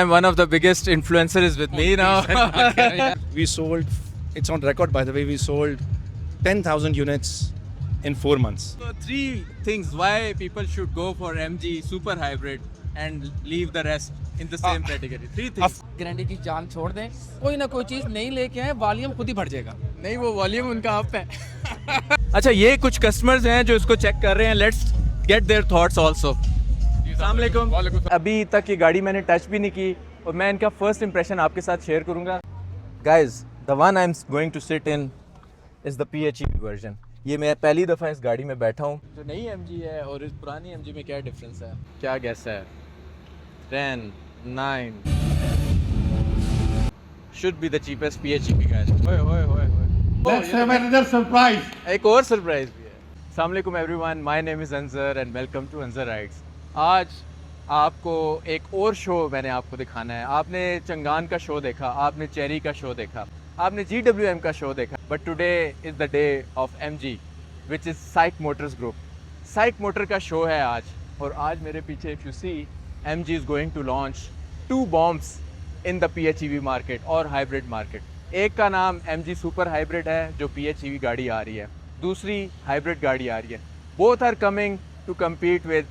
I'm one of the biggest influencers with me now. We sold, it's on record by the way, we sold 10,000 units in 4 months. So 3 things why people should go for MG Super Hybrid and leave the rest in the same category. 3 things. Guarantee की जान छोड़ दें, कोई ना कोई चीज़ नहीं लेके आए, वॉल्यूम खुद ही बढ़ जाएगा। नहीं, वो वॉल्यूम उनका अप है। अच्छा, ये कुछ कस्टमर्स हैं जो इसको चेक कर रहे हैं। Let's get their thoughts also. अस्सलाम वालेकुम। अभी तक ये गाड़ी मैंने टच भी नहीं की और मैं इनका फर्स्ट इंप्रेशन आपके साथ शेयर करूंगा। Guys, the one I am going to sit in is the PHEV version. ये मैं पहली दफ़ा इस गाड़ी में बैठा हूँ। जो नई MG है और इस पुरानी MG में क्या डिफरेंस है? क्या गैस है? 10, 9 should be the cheapest PHEV guys. ओए। Let's have another surprise. एक और सरप्राइज भी है। अस्सलाम वालेकुम everyone, my name is Anjar and welcome to Anjar rides. आज आपको एक और शो मैंने आपको दिखाना है। आपने चंगान का शो देखा, आपने चेरी का शो देखा, आपने GWM का शो देखा, but today is the day of MG which is SAIC Motors Group. SAIC Motor का शो है आज, और आज मेरे पीछे if you see MG is going to launch 2 bombs in the PHEV market और हाइब्रिड मार्केट। एक का नाम MG सुपर हाइब्रिड है जो PHEV गाड़ी आ रही है, दूसरी हाइब्रिड गाड़ी आ रही है। Both are coming to compete with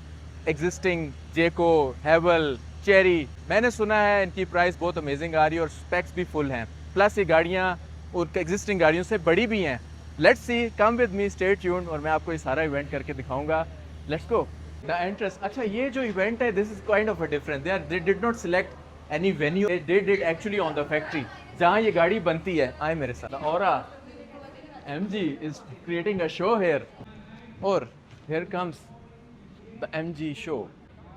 existing Jaecoo, Haval, cherry. मैंने सुना है इनकी प्राइस बहुत अमेजिंग आ रही है और स्पेक्स भी फुल हैं, प्लस ये गाड़ियाँ और एग्जिस्टिंग गाड़ियों से बड़ी भी हैं। Let's C, come with me, stay tuned, और मैं आपको ये सारा इवेंट करके दिखाऊंगा। Let's go. द एंट्रेंस, अच्छा ये जो इवेंट है this is kind of a different. They did not select any venue, they did actually on the factory जहाँ ये गाड़ी बनती है। आए मेरे साथ। औरा MG is creating a show here, और here comes the MG show.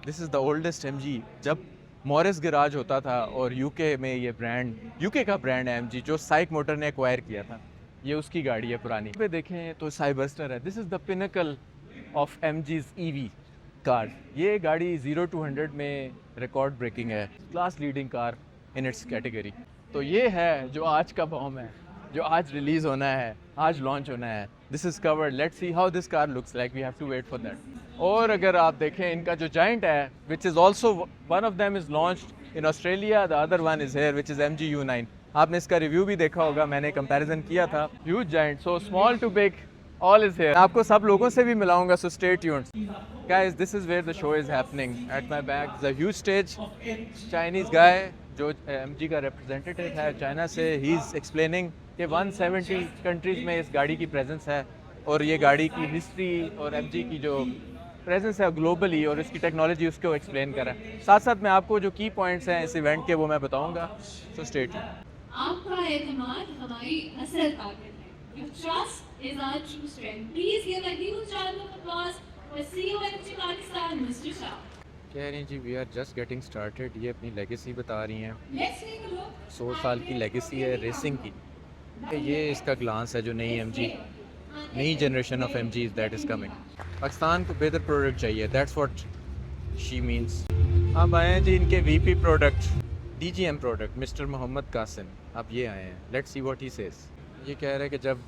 This is the oldest MG. जब मॉरिस गैराज होता था और UK में ये ब्रांड, UK का ब्रांड है MG, जो साइक मोटर ने एक्वायर किया था। ये उसकी गाड़ी है पुरानी। पे देखें तो साइबरस्टर है। This is the pinnacle of MG's EV car. ये गाड़ी 0 to 100 में रिकॉर्ड ब्रेकिंग है, class leading car in its category. तो ये है जो आज का बॉम्ब है, जो आज रिलीज़ होना है, आज लॉन्च होना है। This is covered, let's see how this car looks like, we have to wait for that. और अगर आप देखें इनका जो जाइंट है, which is also one of them is launched in Australia, the other one is here, which is MG U9। आपने इसका review भी देखा होगा, मैंने कंपैरिजन किया था। Huge giant, so small to big, all is here. आपको सब लोगों से भी मिलाऊंगा, so stay tuned guys. This is where the show is happening. At my back the huge stage, Chinese guy जो MG का रिप्रेजेंटेटिव है चाइना से, ही इज़ एक्सप्लेनिंग कि 170 कंट्रीज़ में इस गाड़ी की प्रेजेंस है, और ये गाड़ी की हिस्ट्री और MG की जो प्रेजेंस है ग्लोबली और इसकी टेक्नोलॉजी उसको एक्सप्लेन करा। साथ साथ मैं आपको जो की पॉइंट्स हैं इस इवेंट के वो मैं बताऊंगा, सो स्टे ट्यून्ड। आपका एतमाद हमारी असल ताकत है। Your trust is our true strength. Please give a huge round of applause for CEO MG Pakistan, Mr. Shah. कह रही हैं जी we are just getting started. ये अपनी लेगेसी बता रही हैं, Let's take a look. 100 साल की लेगेसी है रेसिंग की। ये इसका ग्लांस है जो नई MG, नई generation of MG that is coming. Pakistan को बेहतर प्रोडक्ट चाहिए, दैट्स व्हाट शी मीन्स। अब आए हैं जी इनके VP product, DGM product, mister Mohammad Qasim. अब ये आए हैं, let's see what he says. ये कह रहे हैं कि जब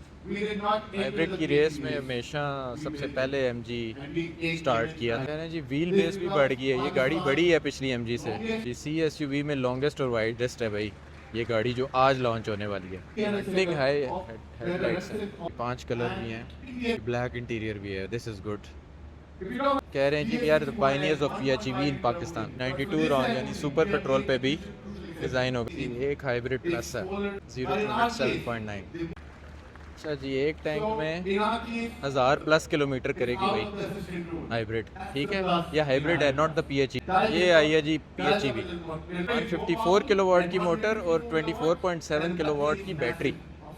हाइब्रिड की रेस में हमेशा सबसे पहले MG स्टार्ट किया। कह रहे हैं जी व्हील बेस भी बढ़ गई है, ये गाड़ी बड़ी है पिछली MG से। ये CSUV में लॉन्गेस्ट और वाइडेस्ट है भाई ये गाड़ी जो आज लॉन्च होने वाली है। बिग हाई हेडलाइट्स हैं, 5 कलर भी हैं, ब्लैक इंटीरियर भी है। This is good. कह रहे हैं जी we are the pioneers of PHEV in Pakistan. 92 RON यानी सुपर पेट्रोल पे भी डिज़ाइन होगी। एक हाइब्रिड प्लस है, 0 to 7.9। अच्छा जी, एक टैंक में 1000 प्लस किलोमीटर करेगी भाई हाइब्रिड, ठीक है। ये हाइब्रिड है, नॉट द PHEV। ये आई है जी PHEV, 154 किलोवाट की मोटर और 24.7 किलोवाट की बैटरी।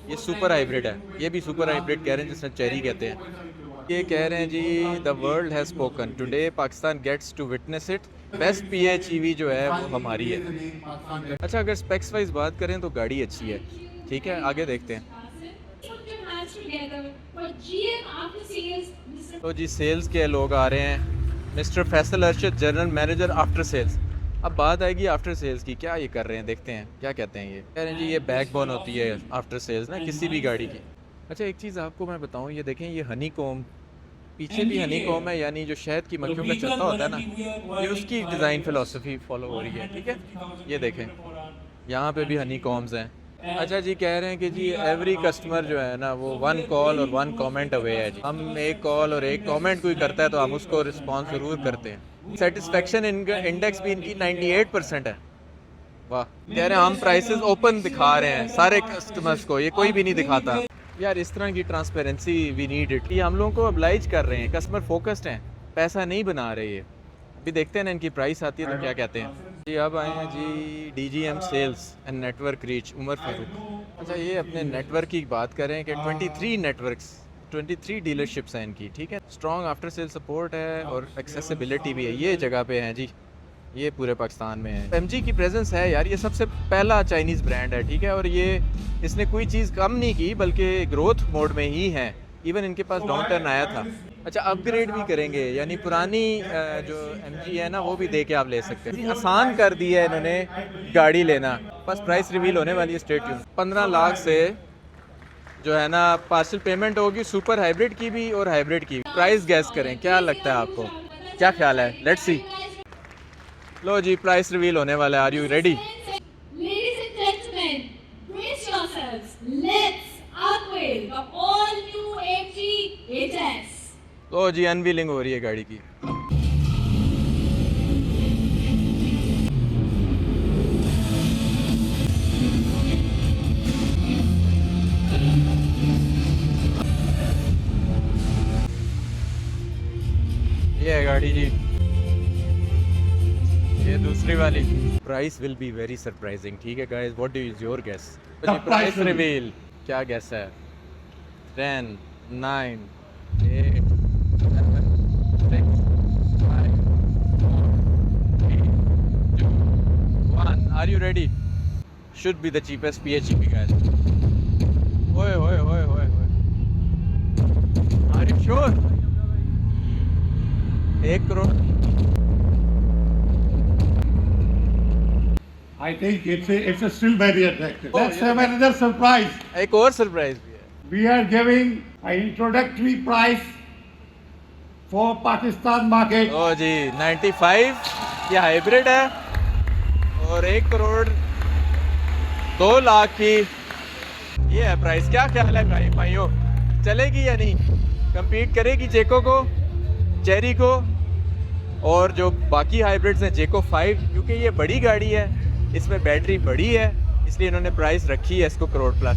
ये सुपर हाइब्रिड है, ये भी सुपर हाइब्रिड कह रहे हैं जिसमें चेरी कहते हैं। ये कह रहे हैं जी the world has spoken, today Pakistan gets to witness it. Best PHEV जो है वो हमारी है। अच्छा, अगर स्पेक्स वाइज बात करें तो गाड़ी अच्छी है, ठीक है। आगे देखते हैं। Put your hands together for GM After Sales, Mr. तो जी सेल्स के लोग आ रहे हैं, mister Faisal Arshad, general manager after sales. अब बात आएगी आफ्टर सेल्स की, क्या ये कर रहे हैं, देखते हैं क्या कहते हैं। ये कह रहे हैं जी ये बैकबोन होती है आफ्टर सेल्स ना किसी भी गाड़ी की। अच्छा, एक चीज़ आपको मैं बताऊं, ये देखें, ये हनी कोम पीछे भी हनी कॉम है, यानी जो शहद की मक्खियों का छत्ता होता है ना, ये उसकी डिज़ाइन फ़िलासफ़ी फॉलो हो रही है। ठीक है, ये देखें यहाँ पे भी हनी कॉम्स हैं। अच्छा जी, कह रहे हैं कि जी एवरी कस्टमर जो है ना वो 1 कॉल और 1 कमेंट अवे है जी। हम 1 कॉल और 1 कमेंट कोई करता है तो हम उसको रिस्पॉन्स ज़रूर करते हैं। सेटिस्फेक्शन इंडेक्स भी इनकी 98% है। वाह, कह रहे हैं हम प्राइसेस ओपन दिखा रहे हैं सारे कस्टमर्स को, ये कोई भी नहीं दिखाता। यार इस तरह की ट्रांसपेरेंसी वी नीड इट। ये हम लोगों को oblige कर रहे हैं, कस्टमर फोकस्ड हैं, पैसा नहीं बना रहे ये। अभी देखते हैं ना इनकी प्राइस आती है तो क्या कहते हैं जी। अब आए हैं जी DGM sales and network reach, Umar Farooq. अच्छा, ये अपने नेटवर्क की बात करें कि 23 नेटवर्क्स, 23 डीलरशिप्स हैं इनकी। ठीक है, स्ट्रॉन्ग आफ्टर सेल सपोर्ट है और एक्सेसिबिलिटी भी है। ये जगह पे हैं जी, ये पूरे पाकिस्तान में है। MG की प्रेजेंस है यार, ये सबसे पहला चाइनीज़ ब्रांड है। ठीक है, और ये इसने कोई चीज़ कम नहीं की बल्कि ग्रोथ मोड में ही है। इवन इनके पास डाउन टर्न आया था। अच्छा, अपग्रेड भी करेंगे, यानी पुरानी जो MG है ना वो भी दे के आप ले सकते हैं। आसान कर दिया है इन्होंने गाड़ी लेना। बस प्राइस रिवील होने वाली है, स्टे ट्यून। 15 लाख से जो है ना पार्सल पेमेंट होगी, सुपर हाइब्रिड की भी और हाइब्रिड की भी। प्राइस गैस करें, क्या लगता है आपको, क्या ख्याल है? Let's see. लो जी, प्राइस रिवील होने वाला है। Are you ready? Ladies and gentlemen, brace yourselves. Let's unveil the all new MG HS. Low ji, unveiling हो रही है गाड़ी की। ये है गाड़ी जी, ये दूसरी वाली। Price will be very surprising. ठीक है guys, what is your guess? Price reveal क्या गेस है? 10 9 8 7 6 5 4 3 2 1। Are you ready? Should be the cheapest PHEV guys. Oye oye oye oye oye. Are you sure? 1 crore. I think it's still very attractive. Let's have another surprise. एक और surprise भी है। We are giving an introductory price for Pakistan market. ओ जी, 95 ये hybrid है और 1 करोड़ 2 लाख की ये है प्राइस। क्या ख्याल है भाई भाइयों, चलेगी या नहीं? compete करेगी जेको को, चेरी को और जो बाकी हाइब्रिड्स हैं जेको 5, क्योंकि ये बड़ी गाड़ी है, इसमें बैटरी बड़ी है, इसलिए इन्होंने प्राइस रखी है इसको crore plus.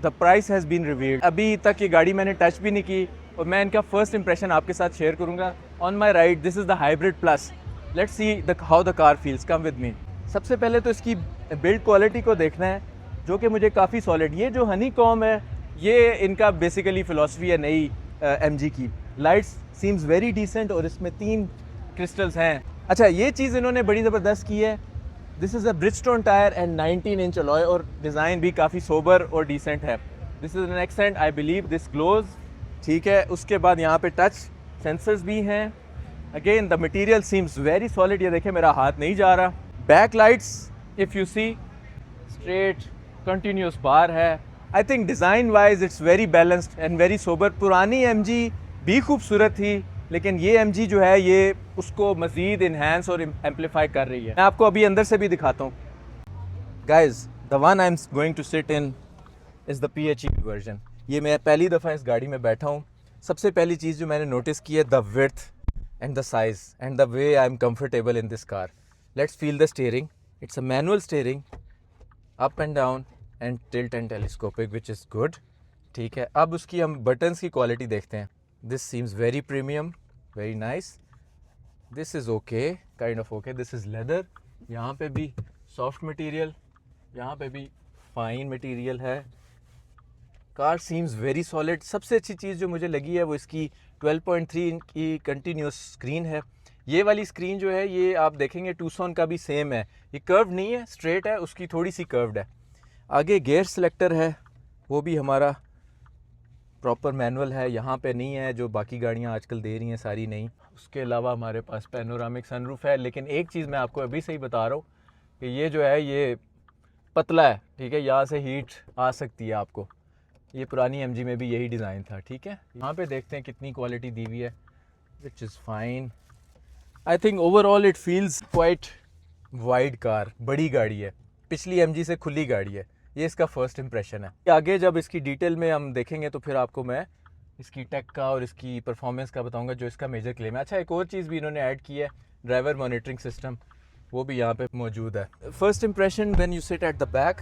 The price has been revealed. अभी तक ये गाड़ी मैंने टच भी नहीं की और मैं इनका फर्स्ट इंप्रेशन आपके साथ शेयर करूंगा। On my right this is the hybrid plus. Let's see how the car feels, come with me. सबसे पहले तो इसकी बिल्ड क्वालिटी को देखना है, जो कि मुझे काफ़ी सॉलिड। ये जो हनी कॉम है ये इनका बेसिकली फ़िलासफ़ी है नई MG की। लाइट्स सीम्स वेरी डिसेंट और इसमें 3 क्रिस्टल्स हैं। अच्छा, ये चीज़ इन्होंने बड़ी ज़बरदस्त की है। This is a Bridgestone tyre and 19 inch alloy और डिज़ाइन भी काफ़ी सोबर और डिसेंट है। This is an accent, I believe this glows. ठीक है, उसके बाद यहाँ पे टच सेंसर्स भी हैं। Again the material seems very solid. ये देखें मेरा हाथ नहीं जा रहा। Back lights if you see straight continuous bar है। I think design wise it's very balanced and very sober. पुरानी MG भी खूबसूरत थी, लेकिन ये MG जो है ये उसको मज़ीद इन्हांस और एम्पलीफाई कर रही है। मैं आपको अभी अंदर से भी दिखाता हूँ। Guys, the one I am going to sit in is the PHEV version. ये मैं पहली दफ़ा इस गाड़ी में बैठा हूँ। सबसे पहली चीज़ जो मैंने नोटिस की है, the width and the size and the way I am comfortable in this car. Let's feel the steering. It's a manual steering, up and down and tilt and telescopic, which is good. ठीक है, अब उसकी हम buttons की quality देखते हैं। This seems very premium, very nice. This is okay, kind of okay. This is leather, यहाँ पे भी सॉफ्ट मटेरियल, यहाँ पे भी फाइन मटेरियल है। Car seems very solid. सबसे अच्छी चीज़ जो मुझे लगी है वो इसकी 12.3 इंच की कंटिन्यूस स्क्रीन है। ये वाली स्क्रीन जो है ये आप देखेंगे टूसॉन का भी सेम है। ये कर्व नहीं है, स्ट्रेट है, उसकी थोड़ी सी कर्व्ड है। आगे गेयर सेलेक्टर है, वो भी हमारा प्रॉपर मैनुअल है, यहाँ पे नहीं है जो बाकी गाड़ियाँ आजकल दे रही हैं सारी नहीं। उसके अलावा हमारे पास पैनोरामिक सनरूफ है। लेकिन एक चीज़ मैं आपको अभी से ही बता रहा हूँ कि ये जो है ये पतला है। ठीक है, यहाँ से हीट आ सकती है आपको। ये पुरानी MG में भी यही डिज़ाइन था। ठीक है, यहाँ पे देखते हैं कितनी क्वालिटी दी हुई है। which is fine. I think overall it feels quite wide car, बड़ी गाड़ी है, पिछली MG से खुली गाड़ी है, ये इसका फर्स्ट इंप्रेशन है। आगे जब इसकी डिटेल में हम देखेंगे तो फिर आपको मैं इसकी टेक का और इसकी परफॉर्मेंस का बताऊंगा जो इसका मेजर क्लेम है। अच्छा, एक और चीज़ भी इन्होंने ऐड की है, ड्राइवर मॉनिटरिंग सिस्टम, वो भी यहाँ पे मौजूद है। First impression when you sit at the back,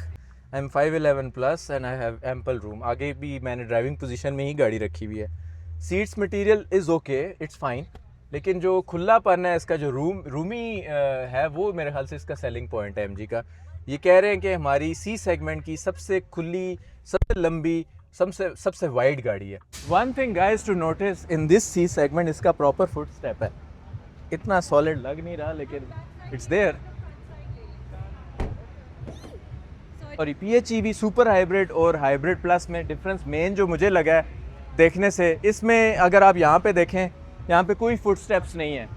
I am 5'11 plus and I have ample room. आगे भी मैंने ड्राइविंग पोजीशन में ही गाड़ी रखी हुई है। Seats material is okay, it's fine, लेकिन जो खुलापन है इसका, जो रूमी है, वो मेरे ख्याल से इसका सेलिंग पॉइंट है MG का। ये कह रहे हैं कि हमारी C सेगमेंट की सबसे खुली, सबसे लंबी, सबसे वाइड गाड़ी है। One thing guys to notice in this C segment, इसका प्रॉपर फुट स्टेप है। इतना सॉलिड लग नहीं रहा लेकिन इट्स देयर। और PHEV सुपर हाइब्रिड और हाइब्रिड प्लस में डिफरेंस मेन जो मुझे लगा है देखने से, इसमें अगर आप यहाँ पे देखें, यहाँ पे कोई फुट स्टेप्स नहीं है,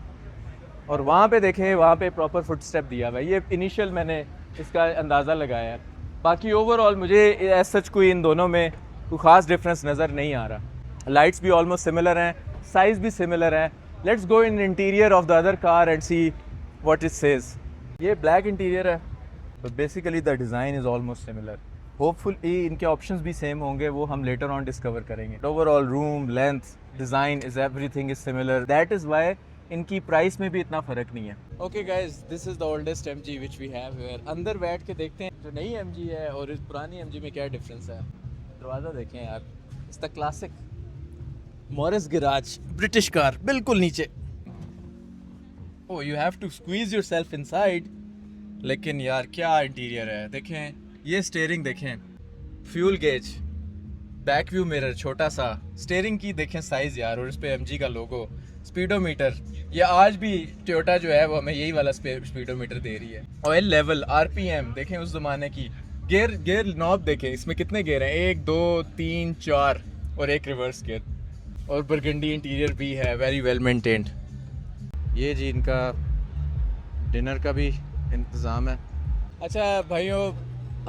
और वहाँ पे देखें, वहाँ पे प्रॉपर फुट स्टेप दिया हुआ है। ये इनिशियल मैंने इसका अंदाज़ा लगाया है। बाकी ओवरऑल मुझे एज सच कोई इन दोनों में कोई ख़ास डिफरेंस नज़र नहीं आ रहा। लाइट्स भी ऑलमोस्ट सिमिलर हैं, साइज़ भी सिमिलर है। Let's go in interior of the other car and see what it says. ये ब्लैक इंटीरियर है, but basically the design is almost similar. Hopefully इनके ऑप्शंस भी सेम होंगे, वो हम लेटर ऑन डिस्कवर करेंगे। Overall room, length, design is everything is similar, that is why इनकी price में भी इतना फ़र्क नहीं है। Okay guys, this is the oldest MG which we have here. अंदर बैठ के देखते हैं जो नई MG है और इस पुरानी MG में क्या डिफरेंस है। दरवाज़ा देखें यार, it's the classic Morris garage British car, बिल्कुल नीचे। Oh, you have to squeeze yourself inside. लेकिन यार क्या इंटीरियर है, देखें ये स्टीयरिंग, देखें fuel gauge, back view mirror छोटा सा, स्टीयरिंग की देखें साइज़ यार, और इस पे MG का लोगो, स्पीडोमीटर, ये आज भी टोयोटा जो है वो हमें यही वाला स्पीडोमीटर दे रही है। ऑयल लेवल, RPM देखें उस ज़माने की। गेयर नॉब देखें, इसमें कितने गेयर हैं, 1 2 3 4 और एक रिवर्स गेयर। और बरगंडी इंटीरियर भी है, वेरी वेल मेंटेन्ड। ये जी इनका डिनर का भी इंतज़ाम है। अच्छा भाइयों,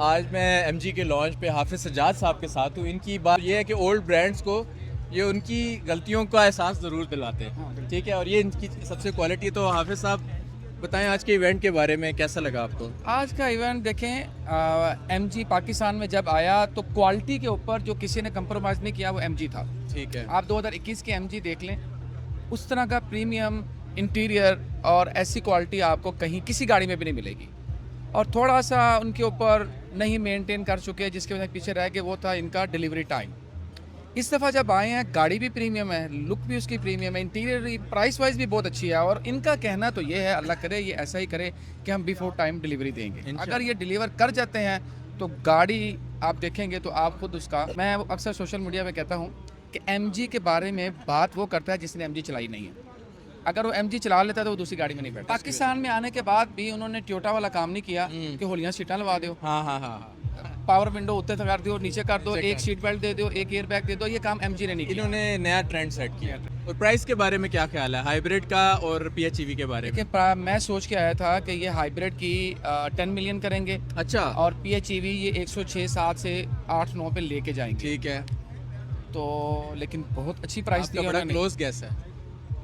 आज मैं MG के लॉन्च पे हाफिज़ सज्जाद साहब के साथ हूँ। इनकी बात ये है कि ओल्ड ब्रांड्स को ये उनकी गलतियों का एहसास ज़रूर दिलाते हैं, ठीक है, और ये इनकी सबसे क्वालिटी। तो हाफिज़ साहब बताएं आज के इवेंट के बारे में, कैसा लगा आपको? आज का इवेंट देखें, MG पाकिस्तान में जब आया तो क्वालिटी के ऊपर जो किसी ने कंप्रोमाइज़ नहीं किया वो MG था। ठीक है, आप 2021 के MG देख लें, उस तरह का प्रीमियम इंटीरियर और ऐसी क्वालिटी आपको कहीं किसी गाड़ी में भी नहीं मिलेगी। और थोड़ा सा उनके ऊपर नहीं मेंटेन कर चुके, जिसके वजह पीछे रह गए, वो था इनका डिलीवरी टाइम। इस दफ़ा जब आए हैं, गाड़ी भी प्रीमियम है, लुक भी उसकी प्रीमियम है, इंटीरियर प्राइस वाइज भी बहुत अच्छी है। और इनका कहना तो ये है, अल्लाह करे ये ऐसा ही करे कि हम बिफोर टाइम डिलीवरी देंगे। अगर ये डिलीवर कर जाते हैं तो गाड़ी आप देखेंगे तो आप खुद उसका, मैं अक्सर सोशल मीडिया पे कहता हूँ कि MG के बारे में बात वो करता है जिसने MG चलाई नहीं है। अगर वो MG चला लेता है तो वो दूसरी गाड़ी में नहीं बैठता। पाकिस्तान में आने के बाद भी उन्होंने टोयोटा वाला काम नहीं किया कि होलियाँ सीटां लगा दो, हाँ, पावर विंडो ऊपर कर दो, नीचे कर दो, एक सीट बेल्ट दे दो, एक एयर बैग दे दो। ये काम MG ने नहीं किया। इन्होंने नया ट्रेंड सेट किया। और प्राइस के बारे में क्या ख्याल है, हाइब्रिड का और PHEV के बारे में? मैं सोच के आया था कि ये हाइब्रिड की 10 मिलियन करेंगे, अच्छा, और PHEV ये 106 7 से 8 9 पे लेके जाएंगे। ठीक है, तो लेकिन बहुत अच्छी प्राइस दी आपका बड़ा उन्होंने, क्लोज गैस है।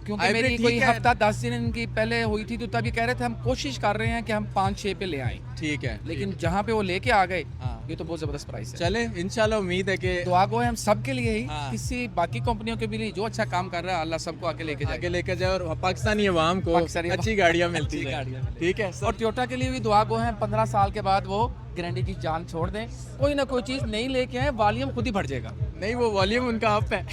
क्योंकि हाइब्रिड मेरी ठीक कोई है। हफ्ता 10 दिन की पहले हुई थी तो तब ये कह रहे थे हम कोशिश कर रहे हैं कि हम 5-6 पे ले आएं, ठीक है, लेकिन जहाँ पे वो लेके आ गए, हाँ। ये तो बहुत ज़बरदस्त प्राइस है। चले इंशाल्लाह, उम्मीद है कि दुआ गो है हम सब के लिए ही, हाँ। किसी बाकी कंपनियों के भी नहीं, जो अच्छा काम कर रहा है अल्लाह सबको आके लेके जाए। आगे लेकर जाए और पाकिस्तानी अवाम को पाकिस्तानी अच्छी गाड़ियाँ मिलती अच्छी हैं। गाड़ियाँ मिलें। ठीक है और सर, टोयोटा के लिए भी दुआ गो है, 15 साल के बाद वो गारंटी की जान छोड़ दें, कोई ना कोई चीज़ नहीं लेके आए, वॉल्यूम खुद ही बढ़ जाएगा। नहीं वो वॉल्यूम उनका अप है।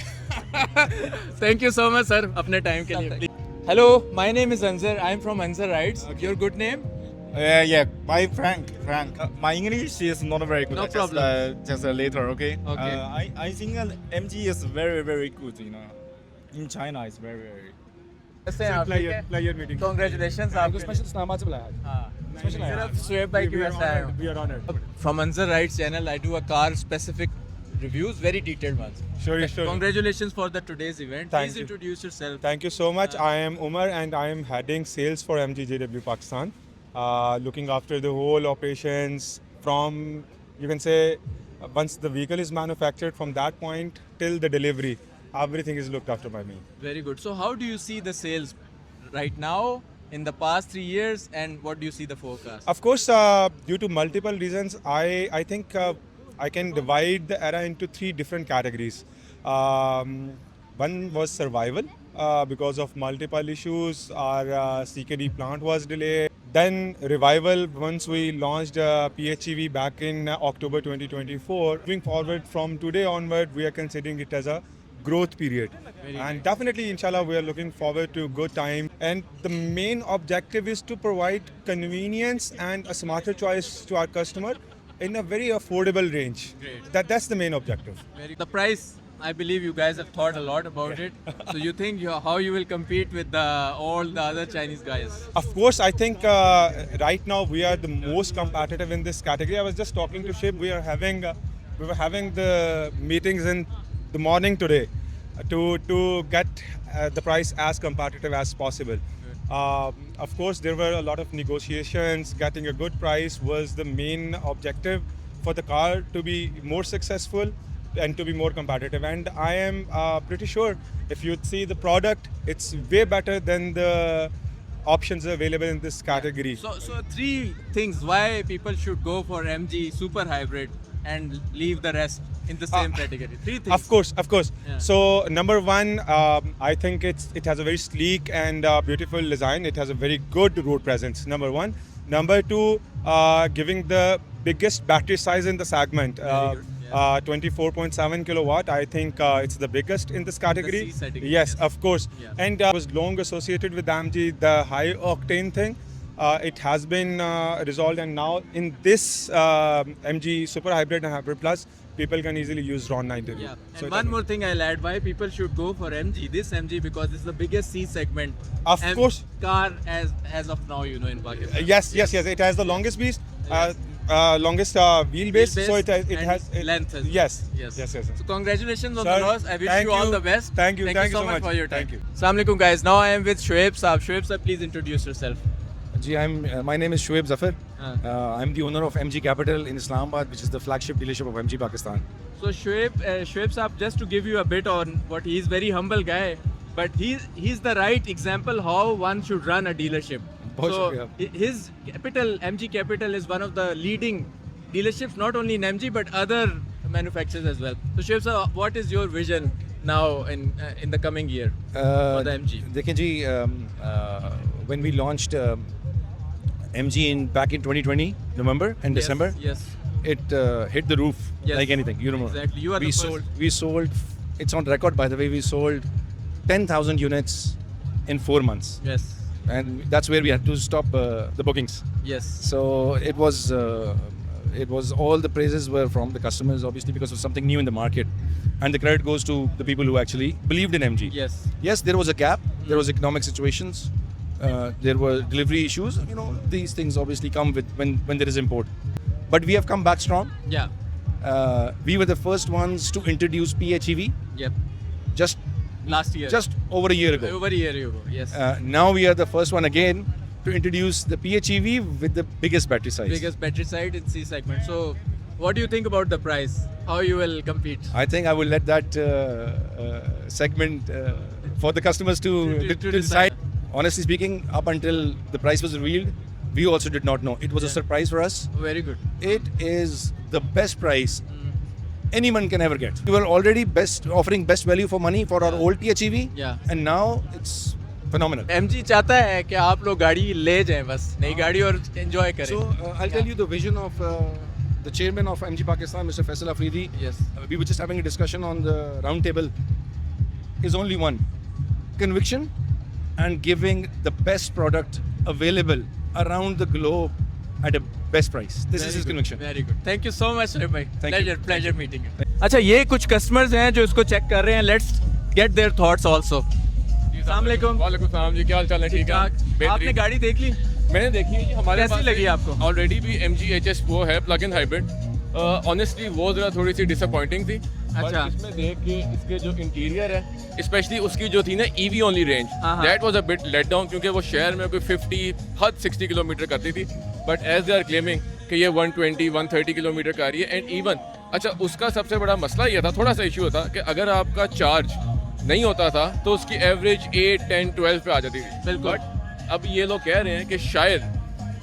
Thank you so much sir अपने टाइम के लिए। Hello, my name is Anjar, I am from Anjar rides. Your good name? Yeah, by Frank. My English is not very good. No problem. Just later, okay? Okay. I think MG is very, very good, you know. In China, it's very, very. Player meeting. Congratulations आपको special Islamabad से बुलाया आज। हाँ, special आया। सिर्फ शुएब भाई की वजह से आया हूँ। We are honored. From Anzar Rides channel, I do a car specific reviews, very detailed ones. Sure. Congratulations for the today's event. Thank Please you. introduce yourself. Thank you so much. I am Umar and I am heading sales for MGJW Pakistan, looking after the whole operations from, you can say, once the vehicle is manufactured, from that point till the delivery. everything is looked after by me. Very good. So how do you see the sales right now, in the past 3 years, and what do you see the forecast? Of course, due to multiple reasons, I think I can divide the era into 3 different categories. One was survival because of multiple issues. Our CKD plant was delayed. Then revival once we launched PHEV back in October 2024. Moving forward from today onward, we are considering it as a growth period. And definitely, inshallah, we are looking forward to good time. And the main objective is to provide convenience and a smarter choice to our customer in a very affordable range. Great. That's the main objective. The price, I believe you guys have thought a lot about it. So you think how you will compete with all the other Chinese guys? Of course, I think right now we are the most competitive in this category. I was just talking to Shiv. We were having the meetings in the morning today to get the price as competitive as possible. Of course, there were a lot of negotiations. Getting a good price was the main objective for the car to be more successful and to be more competitive. And I am pretty sure if you see the product, it's way better than the options available in this category. So 3 things why people should go for MG Super Hybrid and leave the rest in the same category. 3 things. Of course. Yeah. So number one, I think it has a very sleek and beautiful design. It has a very good road presence. Number one. Number two, giving the biggest battery size in the segment. Very good. Yeah. 24.7 kilowatt. I think it's the biggest in this category. C setting, Yes, yes. of course. Yeah. And was long associated with AMG, the high octane thing. It has been resolved, and now in this MG Super Hybrid and Hybrid Plus, people can easily use RON 930. Yeah. So And one more thing I'll add, why people should go for this MG, because it's the biggest C segment Of course. car as of now, in Pakistan. Yes. It has the longest beast, longest wheelbase. So it and has length as well. Yes. Yes. Yes. So congratulations on Sir, the loss. I wish thank you all you. the best. Thank you. Thank Thank you you so so much much. for your time. Thank you. Assalamu alaikum guys. Now I am with Shoaib Saab. Shoaib Saab, please introduce yourself. Ji, my name is Shoaib Zafar. I'm the owner of MG Capital in Islamabad, which is the flagship dealership of MG Pakistan. So Shoaib Saab, just to give you a bit on what he's very humble guy, but he's the right example how one should run a dealership. Bahut So shukriya. his MG Capital is one of the leading dealerships, not only in MG but other manufacturers as well. So Shoaib Saab, what is your vision now in the coming year for the MG? देखें जी, when we launched MG back in 2020, November and December, Yes. it hit the roof Yes. like anything. You know, Exactly. You are the we first. sold. It's on record, by the way. We sold 10,000 units in 4 months, Yes. and that's where we had to stop the bookings. Yes. So it was all the praises were from the customers, obviously, because of something new in the market, and the credit goes to the people who actually believed in MG. Yes. Yes, there was a gap. There was economic situations. There were delivery issues. You know, these things obviously come with when there is import. But we have come back strong. Yeah. We were the first ones to introduce PHEV Yep. just Last year. over a year ago. over a year ago. Yes. Now we are the first one again to introduce the PHEV with the biggest battery size. Biggest battery side in C segment. So, what do you think about the price? How you will compete? I think I will let that segment for the customers to decide. Honestly speaking, up until the price was revealed, we also did not know. It was a surprise for us. Very good. It is the best price anyone can ever get. We were already offering best value for money for our old PHEV, Yeah. and now it's phenomenal. MG चाहता है कि आप लोग गाड़ी ले जाएं बस नई गाड़ी और enjoy करें. So I'll tell you the vision of the chairman of MG Pakistan, Mr. Faisal Afridi. Yes. We were just having a discussion on the round table. Is only one: conviction and giving the best product available around the globe at a best price. This is his conviction. Very good. Thank you so much, Shoaib bhai. Thank you. Pleasure meeting you. अच्छा ये कुछ customers हैं जो इसको check कर रहे हैं. Let's get their thoughts also. अस्सलाम वालेकुम. वालेकुम सलाम जी, क्या हाल चाल है? ठीक है, आपने बेहतरीन। गाड़ी देख ली? मैंने देखी है जी, हमारे कैसी पास लगी आपको? ऑलरेडी भी MG HS वो है प्लग इन हाइब्रिड। ऑनेस्टली वो जरा थोड़ी सी डिसअपॉइंटिंग थी। अच्छा। But इसमें देख के इसके जो इंटीरियर है, स्पेशली उसकी जो थी ना EV ओनली रेंज, हाँ। That was a bit let down, क्योंकि वो शहर में कोई 50 हद 60 किलोमीटर करती थी, but as they are claiming कि ये 120 130 किलोमीटर का रही है। एंड इवन अच्छा उसका सबसे बड़ा मसला ये था, थोड़ा सा इशू था कि अगर आपका चार्ज नहीं होता था तो उसकी एवरेज 8, 10, 12 पे आ जाती थी। बिल्कुल। बट अब ये लोग कह रहे हैं कि शायद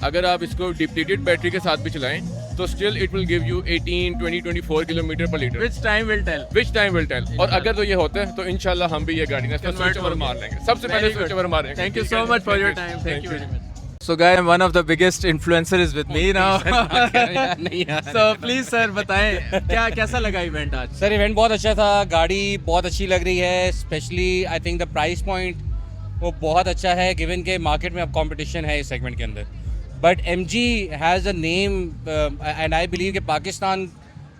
अगर आप इसको डिप्लीटेड बैटरी के साथ भी चलाएं तो still it will give you 18, 20, 24 kilometre per litre. Which time will tell? Which time will tell. और अगर तो ये होता है तो इंशाल्लाह हम भी ये गाड़ी ना Convert स्विच ओवर होंगे। मार लेंगे, सबसे पहले Very good. स्विच ओवर मारेंगे। Thank you ठीक so है? much for your time. Thank you very much. So guys, one of the biggest influencer is with me now. So please sir बताएं क्या कैसा लगा इवेंट आज? सर इवेंट बहुत अच्छा था, गाड़ी बहुत अच्छी लग रही है, specially I think the price point वो बहुत अच्छा है गिवन के मार्केट में अब कंपटीशन है इस सेगमेंट के अंदर। But MG has a name and I believe कि पाकिस्तान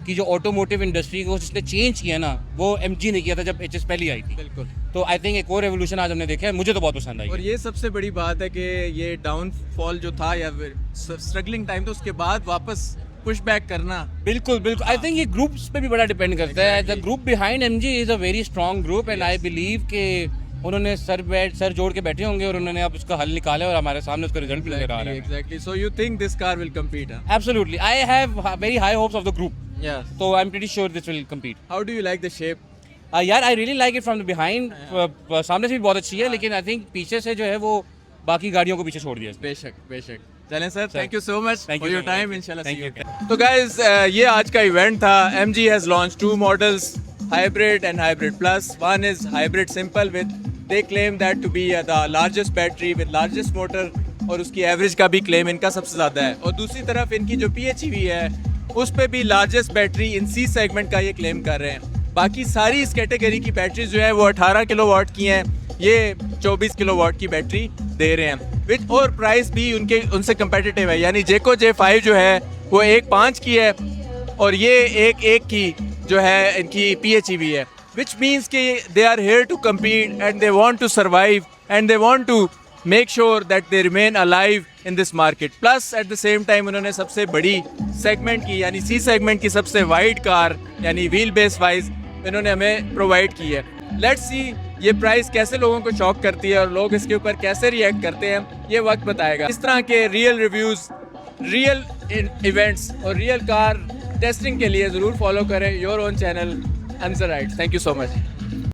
की जो ऑटोमोटिव इंडस्ट्री को जिसने चेंज किया ना वो MG ने किया था जब HS पहली आई थी। बिल्कुल। तो आई थिंक एक और रेवोल्यूशन आज हमने देखा है, मुझे तो बहुत पसंद आई। और ये सबसे बड़ी बात है कि ये डाउनफॉल जो था या स्ट्रगलिंग टाइम तो उसके बाद वापस पुश बैक करना। बिल्कुल बिल्कुल, आई थिंक ये ग्रुप्स पे भी बड़ा डिपेंड करता है। The group behind MG is a very strong group and I believe कि उन्होंने सर जोड़ के बैठे होंगे और उन्होंने अब उसका हल निकाला और हमारे सामने उसका रिजल्ट भी नजर आ रहा है। Exactly. So you think this car will compete? Huh? Absolutely, I have very high hopes of the group, Yes. so I'm pretty sure this will compete. How do you like the shape? यार I really like it from the behind. सामने से भी बहुत अच्छी है, लेकिन I think पीछे से जो है वो बाकी गाड़ियों को पीछे छोड़ दिया इसने। बेशक। चलें sir, thank you so much Thank for you your so much. Time. इंशाल्लाह Thank see you you. again. तो गाइस ये आज का इवेंट था। MG has launched 2 models, hybrid and hybrid plus. One is hybrid simple with they claim that to be the largest battery with largest motor और उसकी average का भी claim इनका सबसे ज़्यादा है। और दूसरी तरफ इनकी जो PHEV है उस पे भी largest battery in C segment का ये क्लेम कर रहे हैं। बाकी सारी इस कैटेगरी की बैटरी जो है वो 18 किलोवाट की हैं, ये 24 किलोवाट की बैटरी दे रहे हैं विच और प्राइस भी उनसे कंपेटिटिव है। यानी जेको J5 जो है वो 1.5 की है और ये 1.1 की जो है इनकी PHEV है, which means कि they are here to compete and they want to survive and they want to make sure that they remain alive in this market. Plus at the same time उन्होंने सबसे बड़ी segment की यानी C segment की सबसे wide car यानी wheel base wise इन्होंने हमें प्रोवाइड की है। लेट्स सी ये प्राइस कैसे लोगों को शॉक करती है और लोग इसके ऊपर कैसे रिएक्ट करते हैं, ये वक्त बताएगा। इस तरह के रियल रिव्यूज़, रियल इवेंट्स और रियल कार टेस्टिंग के लिए ज़रूर फॉलो करें your own channel Ansar rides. Thank you so much.